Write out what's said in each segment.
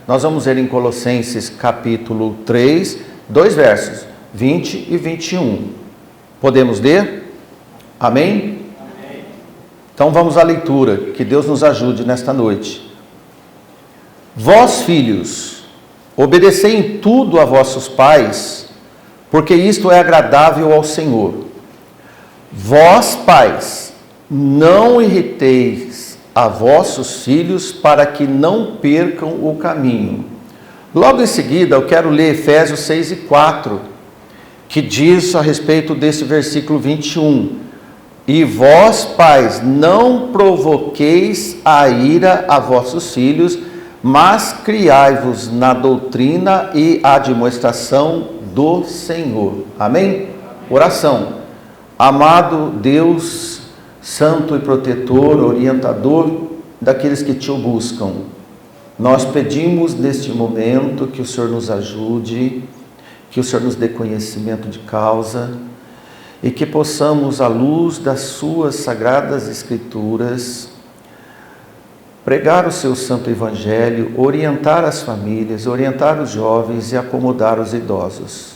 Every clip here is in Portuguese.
Nós vamos ver em Colossenses capítulo 3, 2 versos, 20 e 21. Podemos ler? Amém? Amém. Então vamos à leitura, que Deus nos ajude nesta noite. Vós, filhos, obedecei em tudo a vossos pais, porque isto é agradável ao Senhor. Vós, pais, não irriteis a vossos filhos para que não percam o caminho. Logo em seguida, eu quero ler Efésios 6 e 4, que diz a respeito desse versículo 21. E vós, pais, não provoqueis a ira a vossos filhos, mas criai-vos na doutrina e admoestação do Senhor. Amém? Oração. Amado Deus, santo e protetor, orientador daqueles que te buscam, nós pedimos neste momento que o Senhor nos ajude, que o Senhor nos dê conhecimento de causa e que possamos, à luz das suas sagradas escrituras, pregar o seu santo evangelho, orientar as famílias, orientar os jovens e acomodar os idosos.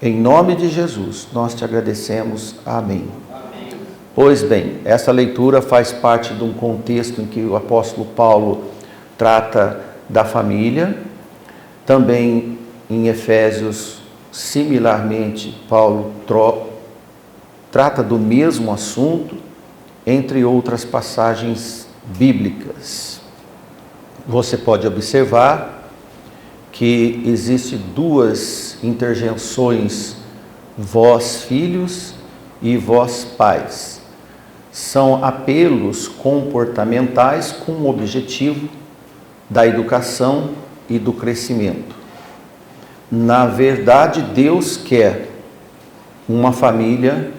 Em nome de Jesus, nós te agradecemos. Amém. Amém. Pois bem, essa leitura faz parte de um contexto em que o apóstolo Paulo trata da família. Também em Efésios, similarmente, Paulo trata do mesmo assunto, entre outras passagens bíblicas. Você pode observar que existem duas interjeições, vós filhos e vós pais. São apelos comportamentais com o objetivo da educação e do crescimento. Na verdade, Deus quer uma família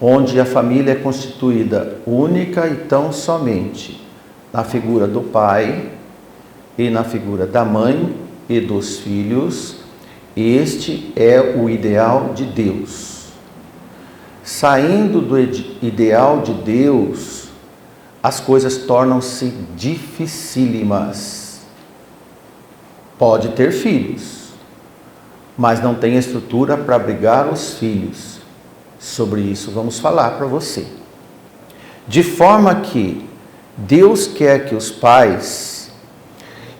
onde a família é constituída única e tão somente na figura do pai e na figura da mãe e dos filhos. Este é o ideal de Deus. Saindo do ideal de Deus, as coisas tornam-se dificílimas. Pode ter filhos, mas não tem estrutura para abrigar os filhos. Sobre isso vamos falar para você. De forma que Deus quer que os pais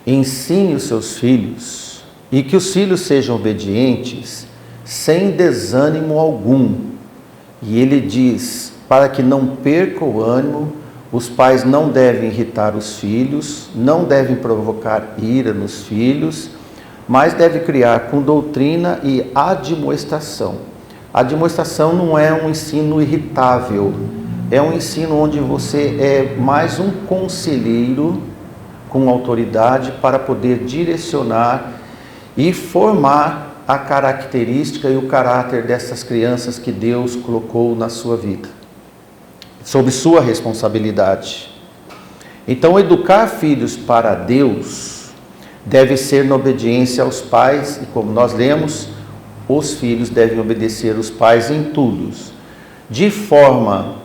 ensinem os seus filhos e que os filhos sejam obedientes sem desânimo algum. E ele diz, para que não percam o ânimo, os pais não devem irritar os filhos, não devem provocar ira nos filhos, mas devem criar com doutrina e admoestação. A admoestação não é um ensino irritável, é um ensino onde você é mais um conselheiro com autoridade para poder direcionar e formar a característica e o caráter dessas crianças que Deus colocou na sua vida, sob sua responsabilidade. Então, educar filhos para Deus deve ser na obediência aos pais, e como nós lemos, os filhos devem obedecer os pais em tudo, de forma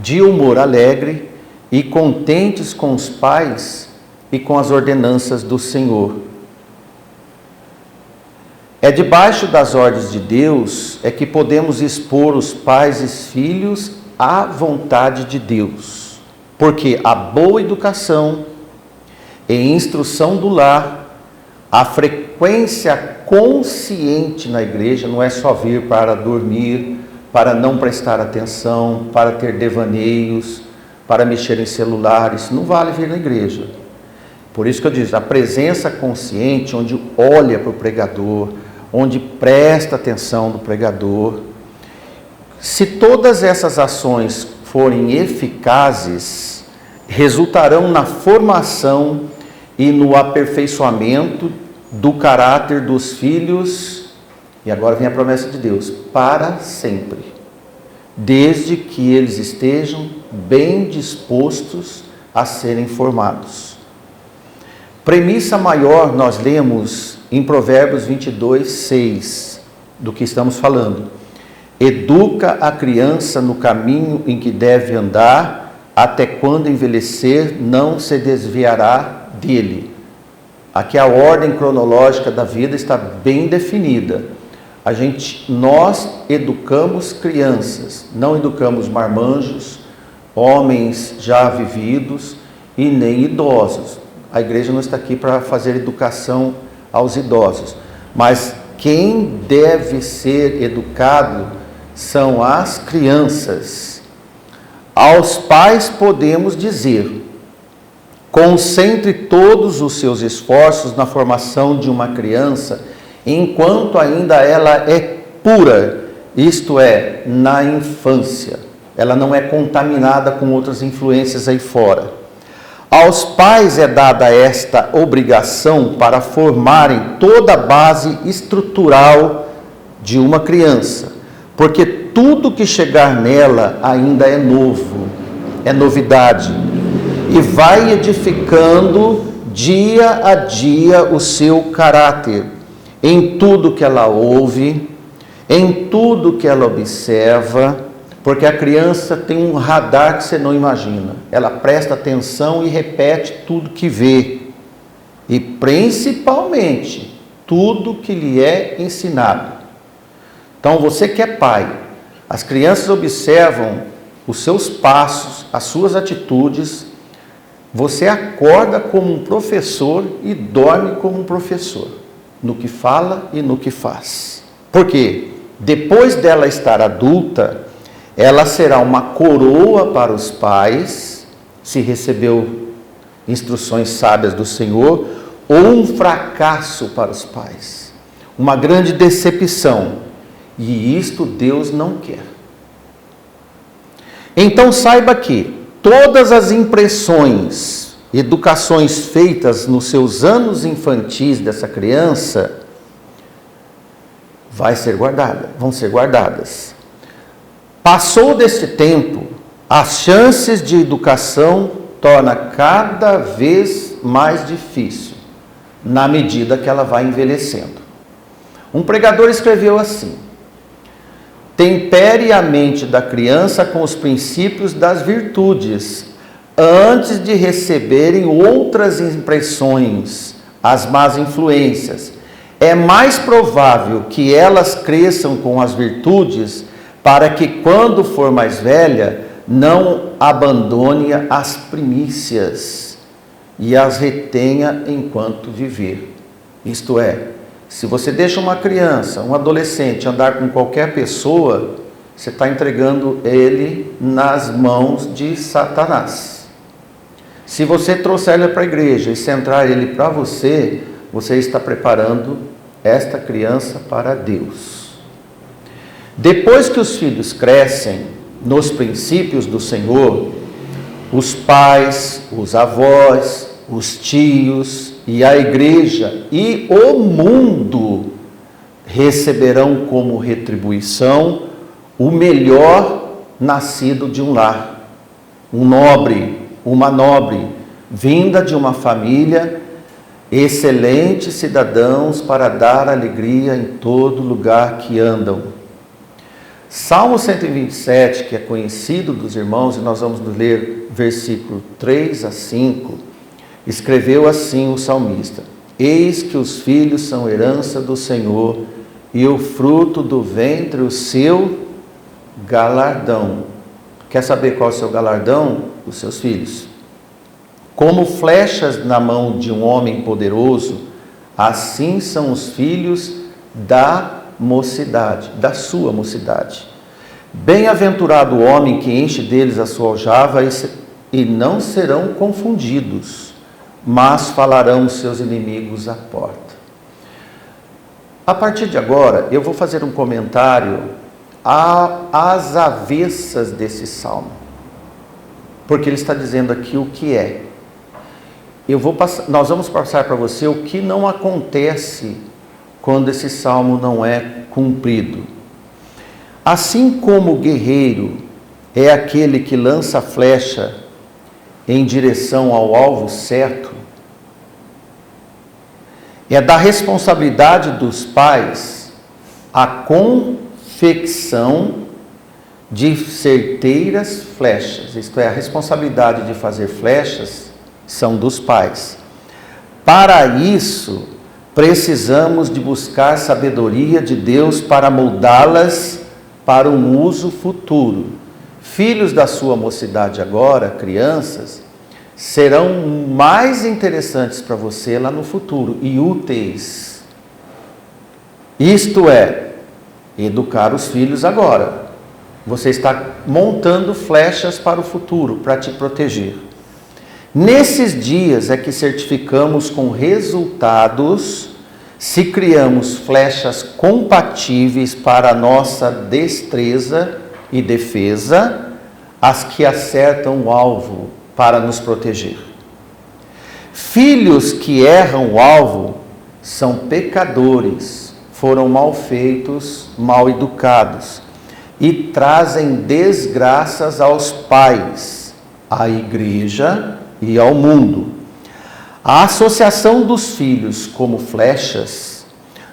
de humor alegre e contentes com os pais e com as ordenanças do Senhor. É debaixo das ordens de Deus é que podemos expor os pais e os filhos à vontade de Deus, porque a boa educação e instrução do lar, a frequência consciente na igreja, não é só vir para dormir, para não prestar atenção, para ter devaneios, para mexer em celulares, não vale vir na igreja. Por isso que eu digo, a presença consciente, onde olha para o pregador, onde presta atenção no pregador. Se todas essas ações forem eficazes, resultarão na formação e no aperfeiçoamento do caráter dos filhos, e agora vem a promessa de Deus, para sempre, desde que eles estejam bem dispostos a serem formados. Premissa maior nós lemos em Provérbios 22, 6, do que estamos falando. Educa a criança no caminho em que deve andar, até quando envelhecer não se desviará dele. Aqui a ordem cronológica da vida está bem definida. Nós educamos crianças, não educamos marmanjos, homens já vividos e nem idosos. A igreja não está aqui para fazer educação aos idosos, mas quem deve ser educado são as crianças. Aos pais podemos dizer: concentre todos os seus esforços na formação de uma criança enquanto ainda ela é pura, isto é, na infância. Ela não é contaminada com outras influências aí fora. Aos pais é dada esta obrigação para formarem toda a base estrutural de uma criança, porque tudo que chegar nela ainda é novo, é novidade, e vai edificando dia a dia o seu caráter, em tudo que ela ouve, em tudo que ela observa, porque a criança tem um radar que você não imagina. Ela presta atenção e repete tudo que vê. E principalmente, tudo que lhe é ensinado. Então, você que é pai, as crianças observam os seus passos, as suas atitudes. Você acorda como um professor e dorme como um professor, no que fala e no que faz. Por quê? Depois dela estar adulta, ela será uma coroa para os pais, se recebeu instruções sábias do Senhor, ou um fracasso para os pais, uma grande decepção, e isto Deus não quer. Então saiba que todas as impressões, educações feitas nos seus anos infantis dessa criança, vão ser guardadas. Passou deste tempo, as chances de educação torna cada vez mais difícil, na medida que ela vai envelhecendo. Um pregador escreveu assim: tempere a mente da criança com os princípios das virtudes, antes de receberem outras impressões, as más influências. É mais provável que elas cresçam com as virtudes, para que quando for mais velha, não abandone as primícias e as retenha enquanto viver. Isto é, se você deixa uma criança, um adolescente andar com qualquer pessoa, você está entregando ele nas mãos de Satanás. Se você trouxer ele para a igreja e centrar ele para você, você está preparando esta criança para Deus. Depois que os filhos crescem nos princípios do Senhor, os pais, os avós, os tios e a igreja e o mundo receberão como retribuição o melhor nascido de um lar, um nobre, uma nobre, vinda de uma família, excelentes cidadãos para dar alegria em todo lugar que andam. Salmo 127, que é conhecido dos irmãos, e nós vamos ler versículo 3 a 5, escreveu assim o salmista: eis que os filhos são herança do Senhor, e o fruto do ventre o seu galardão. Quer saber qual é o seu galardão? Os seus filhos. Como flechas na mão de um homem poderoso, assim são os filhos da mocidade, da sua mocidade. Bem-aventurado o homem que enche deles a sua aljava, e não serão confundidos, mas falarão os seus inimigos à porta. A partir de agora, eu vou fazer um comentário às avessas desse salmo, porque ele está dizendo aqui o que é. Nós vamos passar para você o que não acontece quando esse salmo não é cumprido. Assim como o guerreiro é aquele que lança a flecha em direção ao alvo certo, é da responsabilidade dos pais a confecção de certeiras flechas, isto é, a responsabilidade de fazer flechas são dos pais. Para isso, precisamos de buscar sabedoria de Deus para moldá-las para um uso futuro. Filhos da sua mocidade agora, crianças, serão mais interessantes para você lá no futuro e úteis. Isto é, educar os filhos agora. Você está montando flechas para o futuro, para te proteger. Nesses dias é que certificamos com resultados se criamos flechas compatíveis para a nossa destreza e defesa, as que acertam o alvo para nos proteger. Filhos que erram o alvo são pecadores, foram mal feitos, mal educados e trazem desgraças aos pais, à igreja e ao mundo. A associação dos filhos como flechas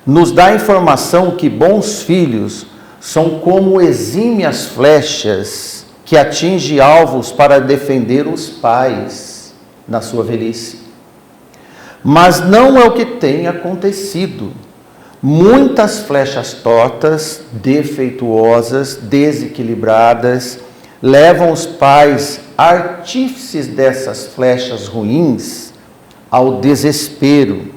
nos dá a informação que bons filhos são como exímias flechas que atingem alvos para defender os pais na sua velhice. Mas não é o que tem acontecido. Muitas flechas tortas, defeituosas, desequilibradas, levam os pais, artífices dessas flechas ruins, ao desespero,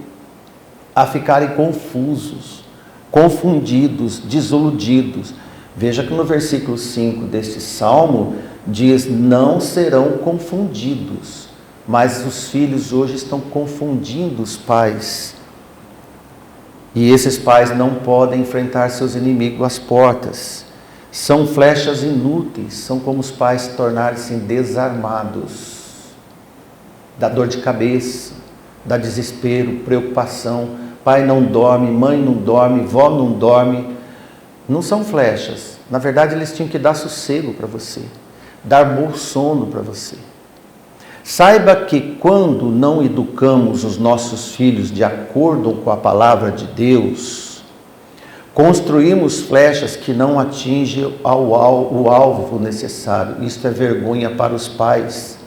a ficarem confusos, confundidos, desiludidos. Veja que no versículo 5 deste salmo diz: não serão confundidos. Mas os filhos hoje estão confundindo os pais. E esses pais não podem enfrentar seus inimigos às portas. São flechas inúteis, são como os pais tornarem-se desarmados. Dá dor de cabeça, dá desespero, preocupação. Pai não dorme, mãe não dorme, vó não dorme. Não são flechas. Na verdade, eles tinham que dar sossego para você, dar bom sono para você. Saiba que quando não educamos os nossos filhos de acordo com a palavra de Deus, construímos flechas que não atingem o alvo necessário. Isto é vergonha para os pais.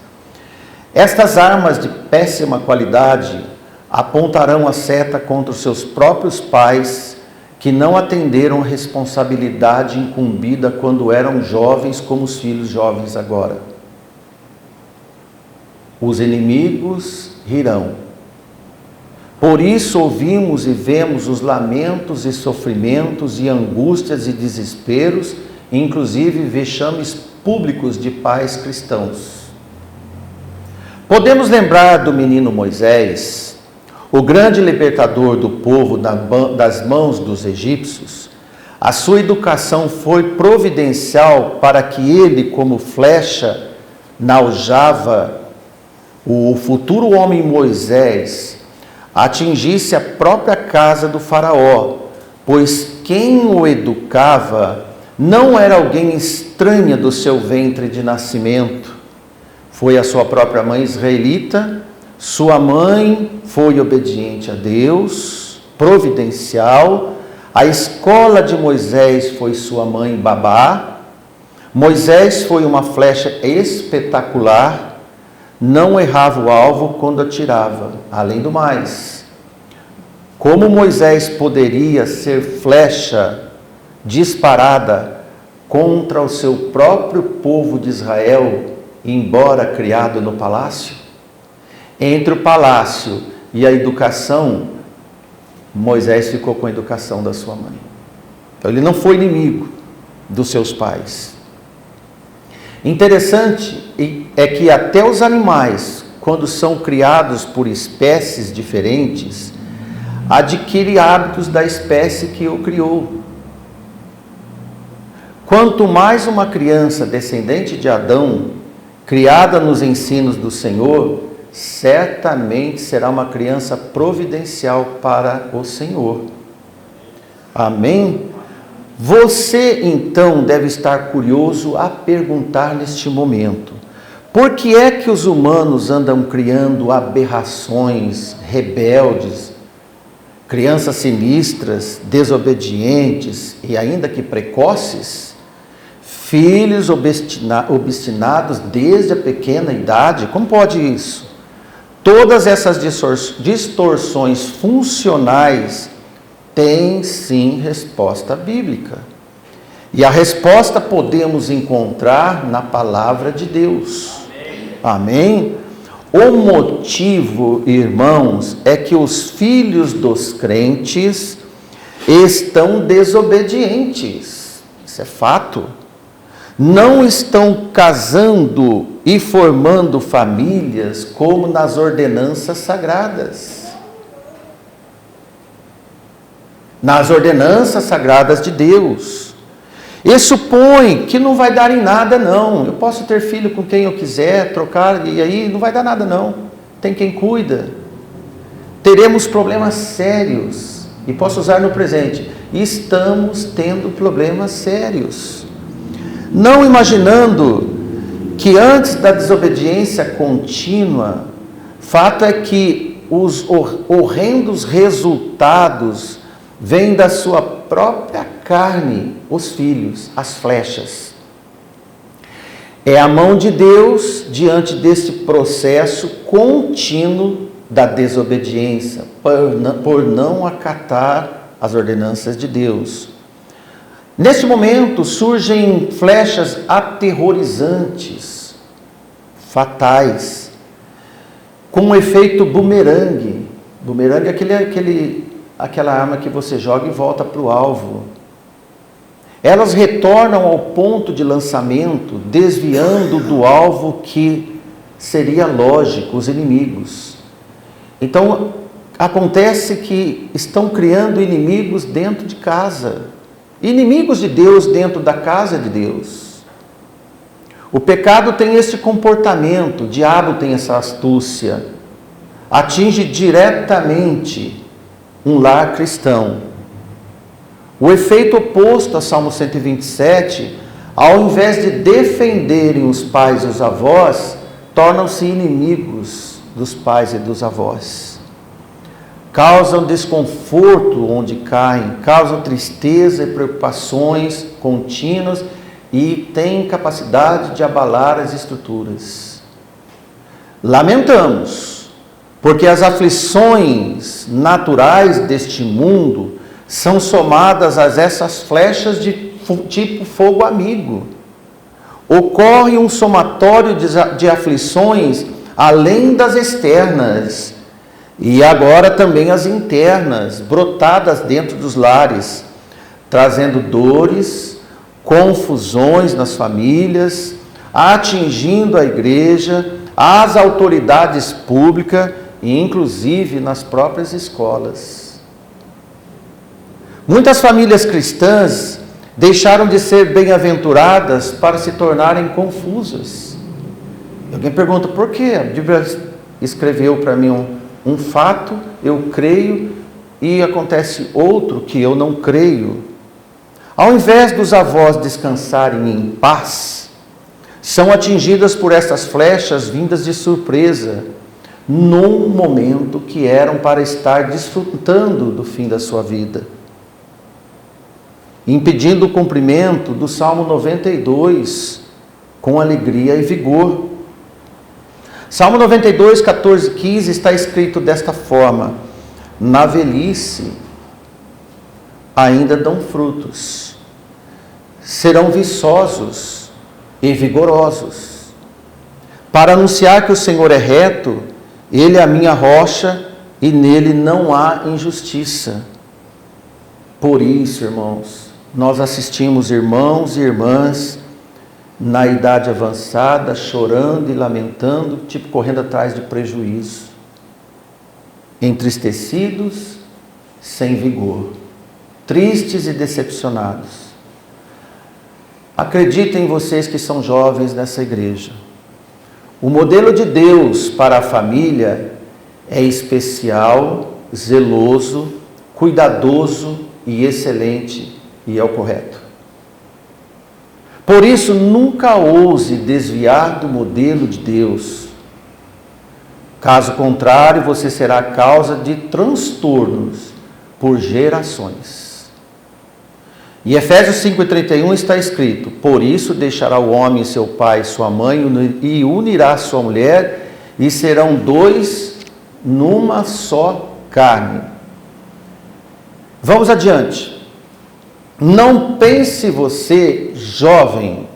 Estas armas de péssima qualidade apontarão a seta contra os seus próprios pais, que não atenderam a responsabilidade incumbida quando eram jovens, como os filhos jovens agora. Os inimigos rirão. Por isso ouvimos e vemos os lamentos e sofrimentos e angústias e desesperos, inclusive vexames públicos de pais cristãos. Podemos lembrar do menino Moisés, o grande libertador do povo das mãos dos egípcios. A sua educação foi providencial para que ele, como flecha na aljava, o futuro homem Moisés atingisse a própria casa do faraó, pois quem o educava não era alguém estranha do seu ventre de nascimento. Foi a sua própria mãe israelita. Sua mãe foi obediente a Deus, providencial. A escola de Moisés foi sua mãe babá. Moisés foi uma flecha espetacular. Não errava o alvo quando atirava. Além do mais, como Moisés poderia ser flecha disparada contra o seu próprio povo de Israel, embora criado no palácio? Entre o palácio e a educação, Moisés ficou com a educação da sua mãe. Então ele não foi inimigo dos seus pais. Interessante é que até os animais, quando são criados por espécies diferentes, adquirem hábitos da espécie que o criou. Quanto mais uma criança descendente de Adão, criada nos ensinos do Senhor, certamente será uma criança providencial para o Senhor. Amém? Você, então, deve estar curioso a perguntar neste momento: por que é que os humanos andam criando aberrações, rebeldes, crianças sinistras, desobedientes e ainda que precoces? Filhos obstinados desde a pequena idade? Como pode isso? Todas essas distorções funcionais têm sim resposta bíblica. E a resposta podemos encontrar na palavra de Deus. Amém? O motivo, irmãos, é que os filhos dos crentes estão desobedientes. Isso é fato. Não estão casando e formando famílias como nas ordenanças sagradas. Nas ordenanças sagradas de Deus. E supõe que não vai dar em nada, não. Eu posso ter filho com quem eu quiser, trocar, e aí não vai dar nada, não. Tem quem cuida. Teremos problemas sérios. E posso usar no presente. Estamos tendo problemas sérios. Não imaginando que antes da desobediência contínua, fato é que os horrendos resultados vêm da sua própria carne, os filhos, as flechas. É a mão de Deus diante desse processo contínuo da desobediência, por não acatar as ordenanças de Deus. Neste momento surgem flechas aterrorizantes, fatais, com um efeito bumerangue. Bumerangue é aquela arma que você joga e volta para o alvo. Elas retornam ao ponto de lançamento, desviando do alvo que seria lógico, os inimigos. Então, acontece que estão criando inimigos dentro de casa. Inimigos de Deus dentro da casa de Deus. O pecado tem esse comportamento, o diabo tem essa astúcia. Atinge diretamente um lar cristão. O efeito oposto a Salmo 127, ao invés de defenderem os pais e os avós, tornam-se inimigos dos pais e dos avós. Causam desconforto onde caem, causam tristeza e preocupações contínuas e têm capacidade de abalar as estruturas. Lamentamos, porque as aflições naturais deste mundo são somadas a essas flechas de tipo fogo amigo. Ocorre um somatório de aflições além das externas, e agora também as internas, brotadas dentro dos lares, trazendo dores, confusões nas famílias, atingindo a igreja, as autoridades públicas e inclusive nas próprias escolas. Muitas famílias cristãs deixaram de ser bem-aventuradas para se tornarem confusas. Alguém pergunta, por quê? A Bíblia escreveu para mim um fato, eu creio, e acontece outro que eu não creio. Ao invés dos avós descansarem em paz, são atingidas por essas flechas vindas de surpresa, num momento que eram para estar desfrutando do fim da sua vida, impedindo o cumprimento do Salmo 92 com alegria e vigor. Salmo 92, 14, 15 está escrito desta forma: na velhice ainda dão frutos, serão viçosos e vigorosos, para anunciar que o Senhor é reto, Ele é a minha rocha e nele não há injustiça. Por isso, irmãos, nós assistimos irmãos e irmãs na idade avançada, chorando e lamentando, tipo correndo atrás de prejuízo, entristecidos, sem vigor, tristes e decepcionados. Acreditem vocês que são jovens nessa igreja. O modelo de Deus para a família é especial, zeloso, cuidadoso e excelente, e é o correto. Por isso, nunca ouse desviar do modelo de Deus. Caso contrário, você será causa de transtornos por gerações. Em Efésios 5,31 está escrito: por isso deixará o homem seu pai e sua mãe e unirá sua mulher, e serão dois numa só carne. Vamos adiante. Não pense você, jovem,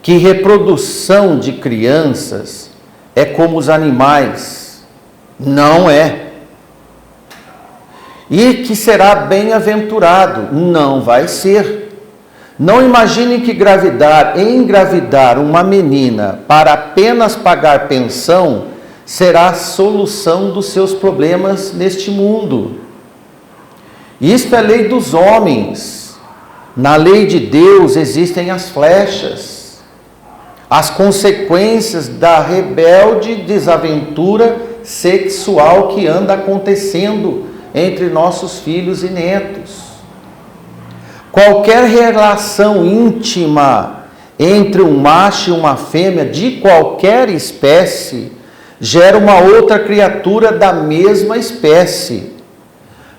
que reprodução de crianças é como os animais. Não é. E que será bem-aventurado. Não vai ser. Não imagine que engravidar uma menina para apenas pagar pensão será a solução dos seus problemas neste mundo. Isto é lei dos homens. Na lei de Deus existem as flechas, as consequências da rebelde desaventura sexual que anda acontecendo entre nossos filhos e netos. Qualquer relação íntima entre um macho e uma fêmea de qualquer espécie gera uma outra criatura da mesma espécie.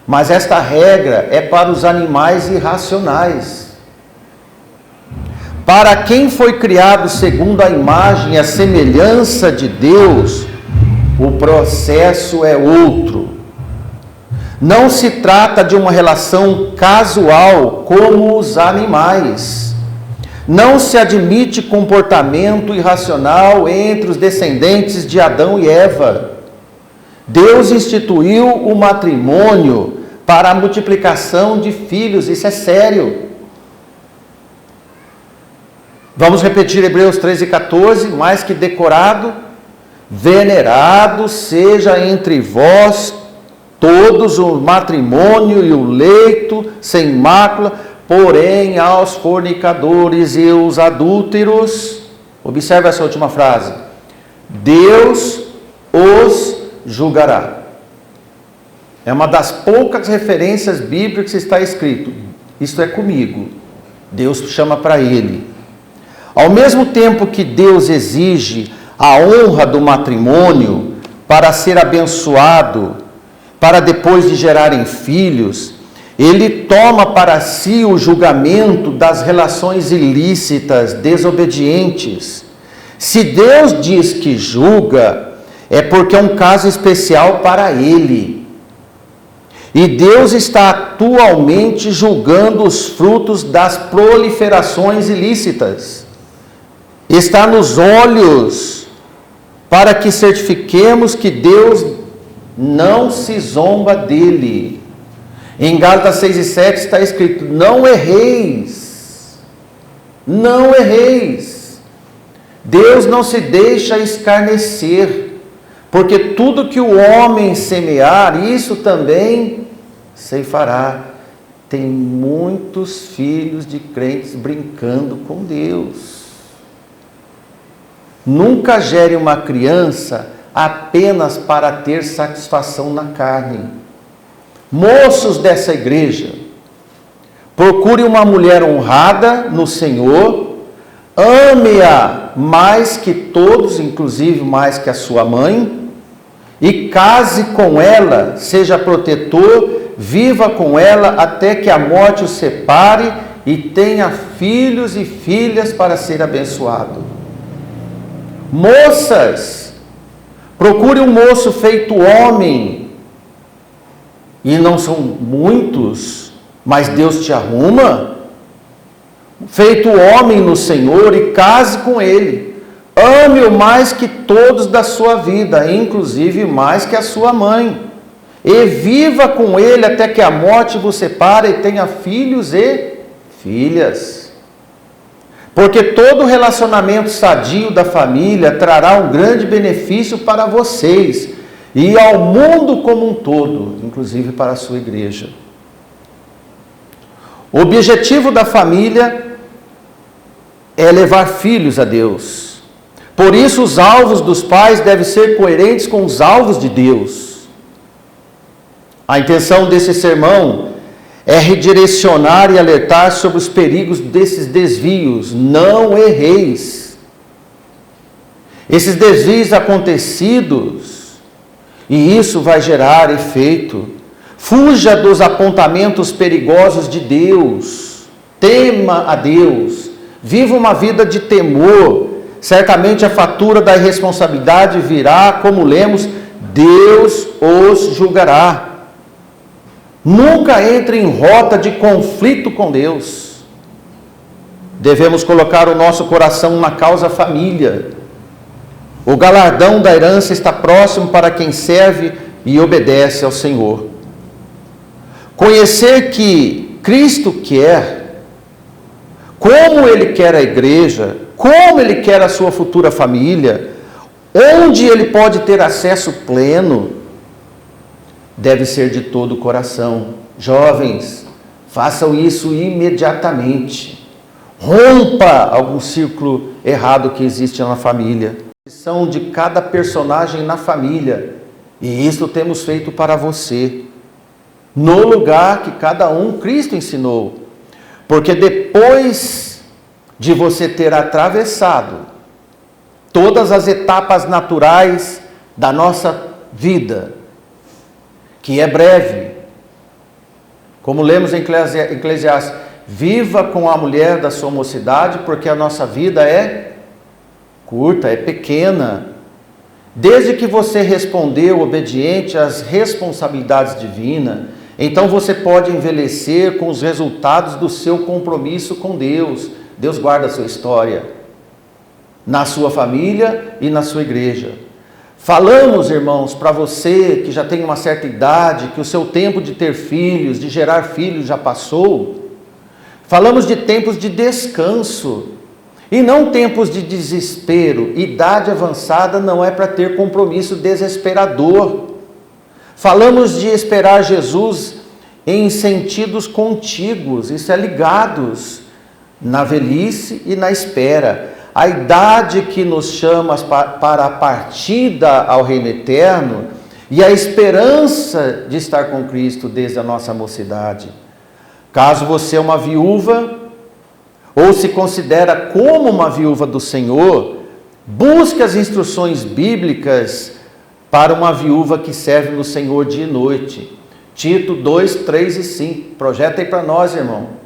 Mas esta regra é para os animais irracionais. Para quem foi criado segundo a imagem e a semelhança de Deus, o processo é outro. Não se trata de uma relação casual como os animais. Não se admite comportamento irracional entre os descendentes de Adão e Eva. Deus instituiu o matrimônio para a multiplicação de filhos, isso é sério. Vamos repetir Hebreus 13:14, mais que decorado: venerado seja entre vós todos o matrimônio e o leito sem mácula, porém aos fornicadores e os adúlteros, observe essa última frase, Deus os julgará. É uma das poucas referências bíblicas que está escrito, isto é comigo, Deus chama para ele. Ao mesmo tempo que Deus exige a honra do matrimônio para ser abençoado, para depois de gerarem filhos, ele toma para si o julgamento das relações ilícitas, desobedientes. Se Deus diz que julga, é porque é um caso especial para ele. E Deus está atualmente julgando os frutos das proliferações ilícitas. Está nos olhos para que certifiquemos que Deus não se zomba dele. Em Gálatas 6:7 está escrito: não erreis, não erreis. Deus não se deixa escarnecer, porque tudo que o homem semear, isso também ceifará. Tem muitos filhos de crentes brincando com Deus. Nunca gere uma criança apenas para ter satisfação na carne. Moços dessa igreja, procure uma mulher honrada no Senhor, ame-a mais que todos, inclusive mais que a sua mãe, e case com ela, seja protetor, viva com ela até que a morte o separe e tenha filhos e filhas para ser abençoado. Moças, procure um moço feito homem, e não são muitos, mas Deus te arruma, feito homem no Senhor, e case com ele, ame-o mais que todos da sua vida, inclusive mais que a sua mãe, e viva com ele até que a morte vos separe e tenha filhos e filhas. Porque todo relacionamento sadio da família trará um grande benefício para vocês e ao mundo como um todo, inclusive para a sua igreja. O objetivo da família é levar filhos a Deus. Por isso, os alvos dos pais devem ser coerentes com os alvos de Deus. A intenção desse sermão é redirecionar e alertar sobre os perigos desses desvios. Não erreis. Esses desvios acontecidos, e isso vai gerar efeito. Fuja dos apontamentos perigosos de Deus. Tema a Deus. Viva uma vida de temor. certamente a fatura da irresponsabilidade virá, como lemos, Deus os julgará. Nunca entre em rota de conflito com Deus. Devemos colocar o nosso coração na causa família. O galardão da herança está próximo para quem serve e obedece ao Senhor. Conhecer que Cristo quer, como Ele quer a igreja, como Ele quer a sua futura família, onde Ele pode ter acesso pleno, deve ser de todo o coração. Jovens, façam isso imediatamente. Rompa algum círculo errado que existe na família. São de cada personagem na família. E isso temos feito para você. No lugar que cada um Cristo ensinou. Porque depois de você ter atravessado todas as etapas naturais da nossa vida, que é breve, como lemos em Eclesiastes, viva com a mulher da sua mocidade, porque a nossa vida é curta, é pequena. Desde que você respondeu obediente às responsabilidades divinas, então você pode envelhecer com os resultados do seu compromisso com Deus. Deus guarda a sua história, na sua família e na sua igreja. Falamos, irmãos, para você que já tem uma certa idade, que o seu tempo de ter filhos, de gerar filhos já passou. Falamos de tempos de descanso e não tempos de desespero. Idade avançada não é para ter compromisso desesperador. Falamos de esperar Jesus em sentidos contíguos, isso é ligados na velhice e na espera. A idade que nos chama para a partida ao reino eterno e a esperança de estar com Cristo desde a nossa mocidade. Caso você é uma viúva ou se considera como uma viúva do Senhor, busque as instruções bíblicas para uma viúva que serve no Senhor dia e noite. Tito 2, 3 e 5. Projeta aí para nós, irmão.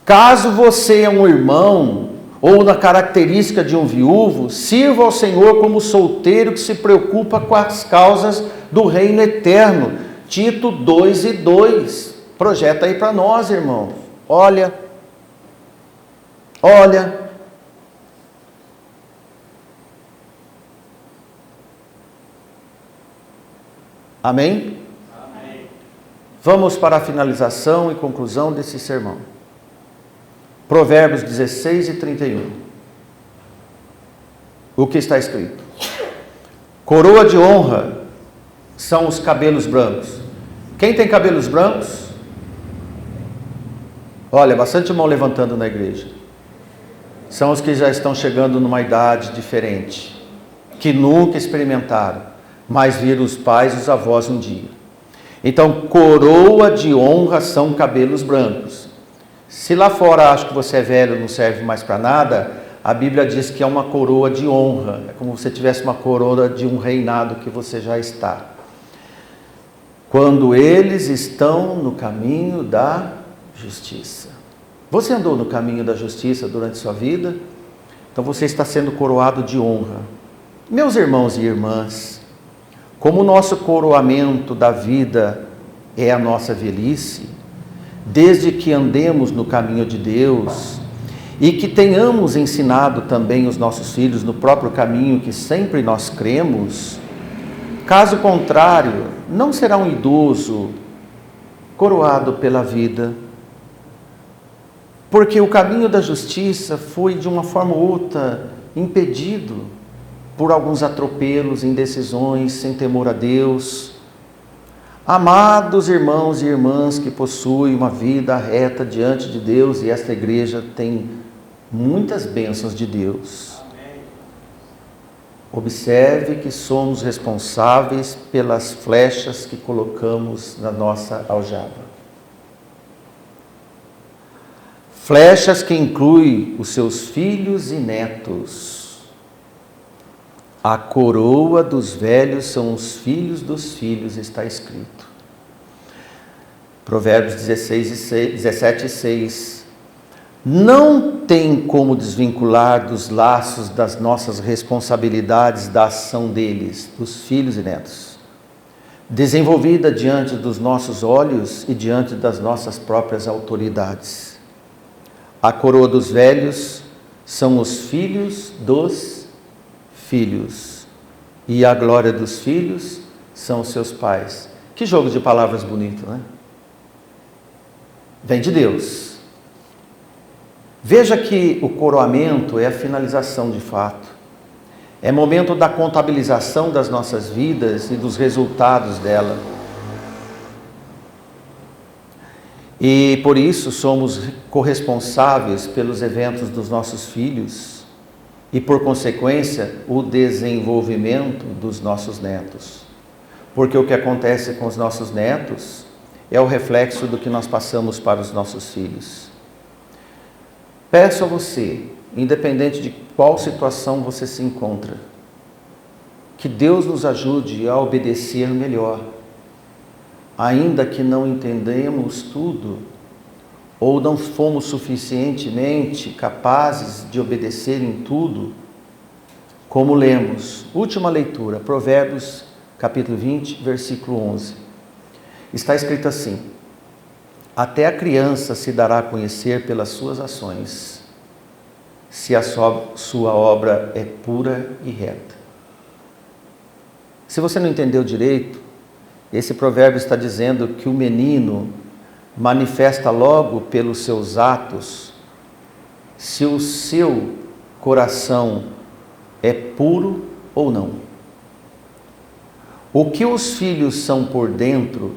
Caso você é um irmão ou na característica de um viúvo, sirva ao Senhor como solteiro que se preocupa com as causas do reino eterno. Tito 2 e 2. Projeta aí para nós, irmão. Olha. Amém? Amém. Vamos para a finalização e conclusão desse sermão. Provérbios 16 e 31. O que está escrito? Coroa de honra são os cabelos brancos. Quem tem cabelos brancos? Olha, bastante mão levantando na igreja. São os que já estão chegando numa idade diferente, que nunca experimentaram, mas viram os pais e os avós um dia. Então, coroa de honra são cabelos brancos. Se lá fora acho que você é velho, não serve mais para nada, a Bíblia diz que é uma coroa de honra. É como se você tivesse uma coroa de um reinado que você já está. Quando eles estão no caminho da justiça. Você andou no caminho da justiça durante sua vida? Então você está sendo coroado de honra. Meus irmãos e irmãs, como o nosso coroamento da vida é a nossa velhice, desde que andemos no caminho de Deus e que tenhamos ensinado também os nossos filhos no próprio caminho que sempre nós cremos, caso contrário, não será um idoso coroado pela vida, porque o caminho da justiça foi de uma forma ou outra impedido por alguns atropelos, indecisões, sem temor a Deus. Amados irmãos e irmãs que possuem uma vida reta diante de Deus, e esta igreja tem muitas bênçãos de Deus. Observe que somos responsáveis pelas flechas que colocamos na nossa aljava. Flechas que incluem os seus filhos e netos. A coroa dos velhos são os filhos dos filhos, está escrito. Provérbios 17 e 6. não tem como desvincular dos laços das nossas responsabilidades da ação deles, dos filhos e netos, desenvolvida diante dos nossos olhos e diante das nossas próprias autoridades. A coroa dos velhos são os filhos dos filhos, e a glória dos filhos são os seus pais. Que jogo de palavras bonito, né? Vem de Deus. Veja que o coroamento é a finalização de fato. É momento da contabilização das nossas vidas e dos resultados dela. E por isso somos corresponsáveis pelos eventos dos nossos filhos e, por consequência, o desenvolvimento dos nossos netos. Porque o que acontece com os nossos netos é o reflexo do que nós passamos para os nossos filhos. Peço a você, independente de qual situação você se encontra, que Deus nos ajude a obedecer melhor. Ainda que não entendemos tudo, ou não fomos suficientemente capazes de obedecer em tudo, como lemos, última leitura, Provérbios, capítulo 20, versículo 11. Está escrito assim: até a criança se dará a conhecer pelas suas ações, se a sua obra é pura e reta. Se você não entendeu direito, esse provérbio está dizendo que o menino manifesta logo pelos seus atos se o seu coração é puro ou não. O que os filhos são por dentro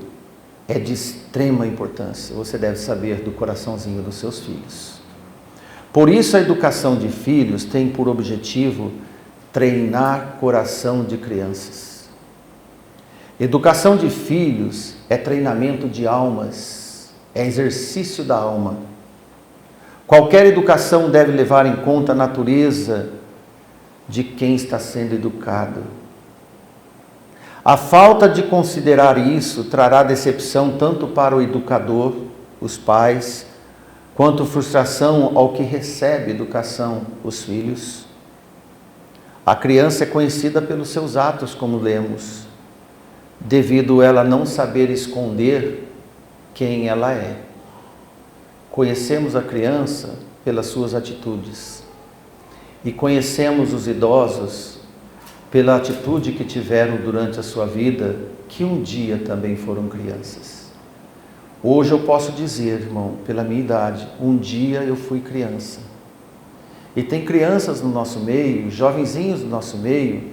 é de extrema importância. Você deve saber do coraçãozinho dos seus filhos. Por isso a educação de filhos tem por objetivo treinar coração de crianças. Educação de filhos é treinamento de almas, é exercício da alma. Qualquer educação deve levar em conta a natureza de quem está sendo educado. A falta de considerar isso trará decepção tanto para o educador, os pais, quanto frustração ao que recebe educação, os filhos. A criança é conhecida pelos seus atos, como lemos, devido ela não saber esconder quem ela é. Conhecemos a criança pelas suas atitudes e conhecemos os idosos pela atitude que tiveram durante a sua vida, que um dia também foram crianças. Hoje eu posso dizer, irmão, pela minha idade, um dia eu fui criança. E tem crianças no nosso meio, jovenzinhos no nosso meio,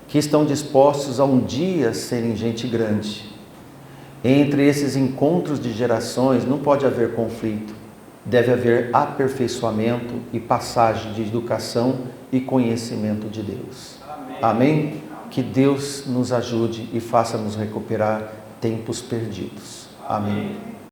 que estão dispostos a um dia serem gente grande. Entre esses encontros de gerações não pode haver conflito, deve haver aperfeiçoamento e passagem de educação e conhecimento de Deus. Amém? Que Deus nos ajude e faça-nos recuperar tempos perdidos. Amém.